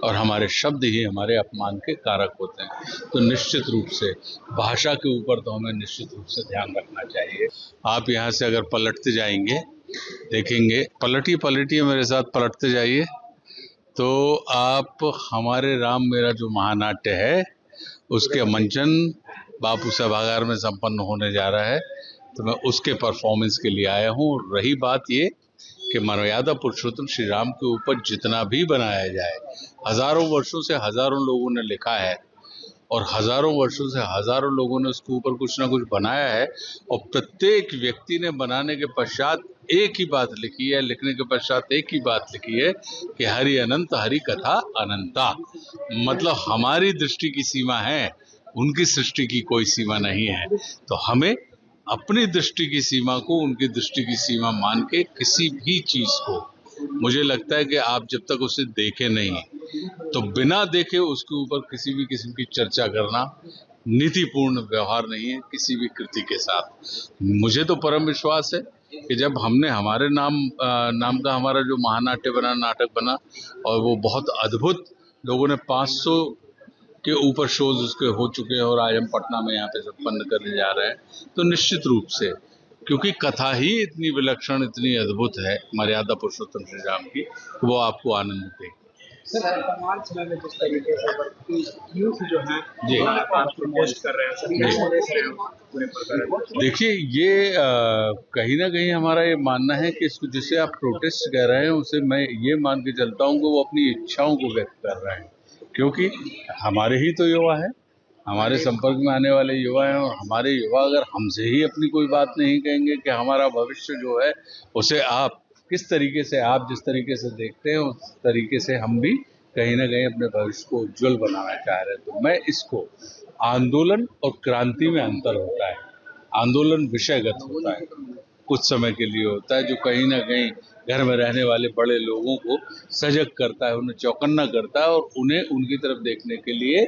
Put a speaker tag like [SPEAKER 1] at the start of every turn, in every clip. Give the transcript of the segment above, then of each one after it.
[SPEAKER 1] और हमारे शब्द ही हमारे अपमान के कारक होते हैं। तो निश्चित रूप से भाषा के ऊपर तो हमें निश्चित रूप से ध्यान रखना चाहिए। आप यहाँ से अगर पलटते जाएंगे, देखेंगे, पलटिए मेरे साथ, पलटते जाइए तो आप हमारे राम मेरा जो महानाट्य है उसके मंचन बापू सभागार में संपन्न होने जा रहा है। तो मैं उसके परफॉर्मेंस के लिए आया हूँ। रही बात ये कि मर्यादा पुरुषोत्तम श्री राम के ऊपर जितना भी बनाया जाए, हजारों वर्षों से हजारों लोगों ने लिखा है और हजारों वर्षों से हजारों लोगों ने उसके ऊपर कुछ ना कुछ बनाया है, और प्रत्येक व्यक्ति ने बनाने के पश्चात एक ही बात लिखी है, लिखने के पश्चात एक ही बात लिखी है कि हरि अनंत हरि कथा अनंता। मतलब हमारी दृष्टि की सीमा है, उनकी सृष्टि की कोई सीमा नहीं है। तो हमें अपनी दृष्टि की सीमा को उनकी दृष्टि की सीमा मान के किसी भी चीज को, मुझे लगता है कि आप जब तक उसे देखे नहीं तो बिना देखे उसके ऊपर किसी भी किस्म की चर्चा करना नीतिपूर्ण व्यवहार नहीं है किसी भी कृति के साथ। मुझे तो परम विश्वास है कि जब हमने हमारे नाम का हमारा जो महानाट्य बना, नाटक बना, और वो बहुत अद्भुत, लोगों ने 500 के ऊपर शोज उसके हो चुके हैं और आज हम पटना में यहाँ पे संपन्न करने जा रहे हैं, तो निश्चित रूप से क्योंकि कथा ही इतनी विलक्षण, इतनी अद्भुत है मर्यादा पुरुषोत्तम श्री राम की, वो आपको आनंद देगी।
[SPEAKER 2] सर, वर्तमान समय में जिस तरीके से यूथ जो है प्रोटेस्ट कर रहे हैं, सभी देख रहे हैं पूरे पर।
[SPEAKER 1] देखिए, ये कहीं ना कहीं हमारा ये मानना है कि इसको जिसे आप प्रोटेस्ट कह रहे हैं उसे मैं ये मान के चलता हूँ कि वो अपनी इच्छाओं को व्यक्त कर रहे हैं, क्योंकि हमारे ही तो युवा है, हमारे संपर्क में आने वाले युवा हैं, और हमारे युवा अगर हमसे ही अपनी कोई बात नहीं कहेंगे कि हमारा भविष्य जो है उसे आप किस तरीके से, आप जिस तरीके से देखते हैं उस तरीके से हम भी कहीं ना कहीं अपने भविष्य को उज्जवल बनाना चाह रहे हैं। तो मैं इसको, आंदोलन और क्रांति में अंतर होता है। आंदोलन विषयगत होता है, कुछ समय के लिए होता है, जो कहीं ना कहीं घर में रहने वाले बड़े लोगों को सजग करता है, उन्हें चौकन्ना करता है और उन्हें उनकी तरफ देखने के लिए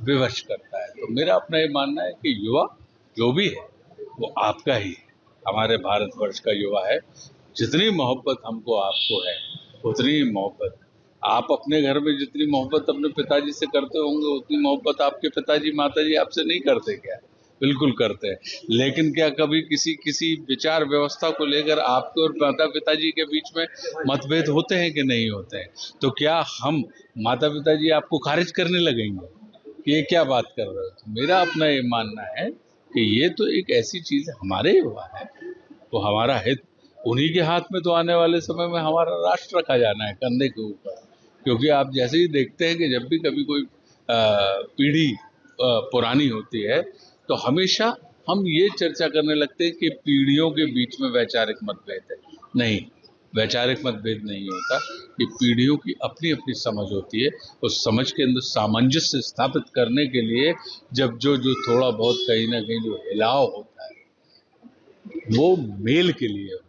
[SPEAKER 1] विवश करता है। तो मेरा अपना ये मानना है कि युवा जो भी है वो आपका ही, हमारे भारतवर्ष का युवा है। जितनी मोहब्बत हमको आपको है उतनी ही मोहब्बत आप अपने घर में, जितनी मोहब्बत अपने पिताजी से करते होंगे उतनी मोहब्बत आपके पिताजी माताजी आपसे नहीं करते क्या? बिल्कुल करते हैं। लेकिन क्या कभी किसी विचार व्यवस्था को लेकर आपके और माता पिताजी के बीच में मतभेद होते हैं कि नहीं होते हैं? तो क्या हम माता पिताजी आपको खारिज करने लगेंगे कि ये क्या बात कर रहे हो? तो मेरा अपना ये मानना है कि ये तो एक ऐसी चीज हमारे युवा है, तो हमारा हित उन्हीं के हाथ में। तो आने वाले समय में हमारा राष्ट्र रखा जाना है कंधे के ऊपर, क्योंकि आप जैसे ही देखते हैं कि जब भी कभी कोई पीढ़ी पुरानी होती है तो हमेशा हम ये चर्चा करने लगते हैं कि पीढ़ियों के बीच में वैचारिक मतभेद है। नहीं, वैचारिक मतभेद नहीं होता, ये पीढ़ियों की अपनी अपनी समझ होती है। उस समझ के अंदर सामंजस्य स्थापित करने के लिए जब जो थोड़ा बहुत कहीं ना कहीं जो हिलाव होता है वो मेल के लिए होता है।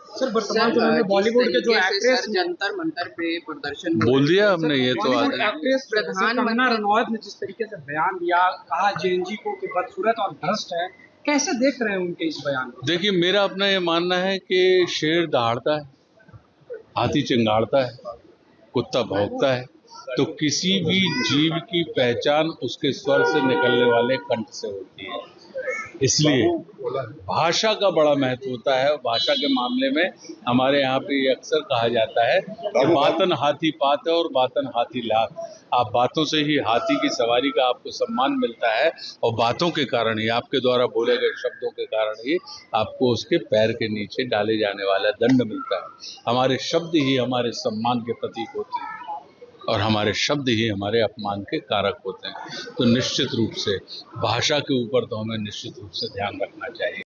[SPEAKER 2] सर, वर्तमान समय में बॉलीवुड के जो एक्ट्रेस
[SPEAKER 3] जंतर मंतर पे प्रदर्शन
[SPEAKER 1] बोल दिया हमने, ये तो
[SPEAKER 2] एक्ट्रेस कंगना रनौत ने जिस तरीके से बयान दिया, कहा जेएनजी को कि बदसूरत और भ्रष्ट है, कैसे देख रहे हैं उनके इस बयान को?
[SPEAKER 1] देखिए, मेरा अपना ये मानना है कि शेर दहाड़ता है, हाथी चिंगाड़ता है, कुत्ता भौंकता है, तो किसी भी जीव की पहचान उसके स्वर से निकलने वाले कंठ से होती है। इसलिए भाषा का बड़ा महत्व होता है। भाषा के मामले में हमारे यहाँ पे ये अक्सर कहा जाता है कि बातन हाथी पात है और बातन हाथी लात। आप बातों से ही हाथी की सवारी का आपको सम्मान मिलता है, और बातों के कारण ही, आपके द्वारा बोले गए शब्दों के कारण ही आपको उसके पैर के नीचे डाले जाने वाला दंड मिलता है। हमारे शब्द ही हमारे सम्मान के प्रतीक होते हैं और हमारे शब्द ही हमारे अपमान के कारक होते हैं। तो निश्चित रूप से भाषा के ऊपर तो हमें निश्चित रूप से ध्यान रखना चाहिए।